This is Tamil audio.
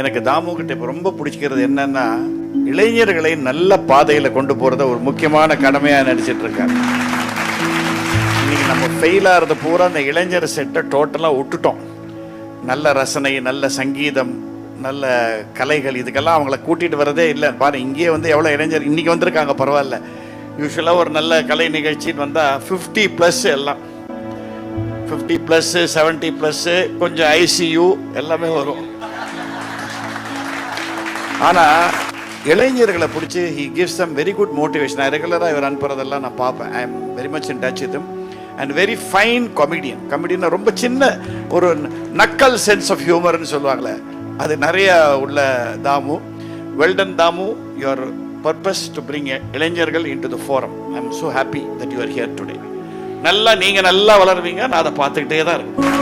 எனக்கு தாமுகிட்ட இப்போ ரொம்ப பிடிச்சிக்கிறது என்னன்னா, இளைஞர்களை நல்ல பாதையில் கொண்டு போகிறத ஒரு முக்கியமான கடமையாக நடிச்சிட்டு இருக்காங்க. இன்னைக்கு நம்ம ஃபெயில் ஆகிறது பூரா அந்த இளைஞர் செட்டை டோட்டலாக விட்டுட்டோம். நல்ல ரசனை, நல்ல சங்கீதம், நல்ல கலைகள், இதுக்கெல்லாம் அவங்கள கூட்டிகிட்டு வரதே இல்லை. பாரு, இங்கேயே வந்து எவ்வளோ இளைஞர் இன்றைக்கி வந்திருக்காங்க, பரவாயில்ல. யூஸ்வலாக ஒரு நல்ல கலை நிகழ்ச்சின்னு வந்தால் 50+ எல்லாம் 50+, 70+, கொஞ்சம் ICU எல்லாமே வரும். ஆனால் இளைஞர்களை பிடிச்சி he gives some very good motivation. நான் ரெகுலராக இவர் அனுப்புறதெல்லாம் நான் பார்ப்பேன். I am very much in touch with him and very fine comedian. ரொம்ப சின்ன ஒரு நக்கல் சென்ஸ் ஆஃப் ஹியூமர்னு சொல்லுவாங்களே, அது நிறைய உள்ள Damu. Well done Damu, your purpose to bring இளைஞர்கள் in to the forum. I am so happy that you are here today. நீங்கள் நல்லா வளருவீங்க, நான் அதை பார்த்துக்கிட்டே தான் இருக்கேன்.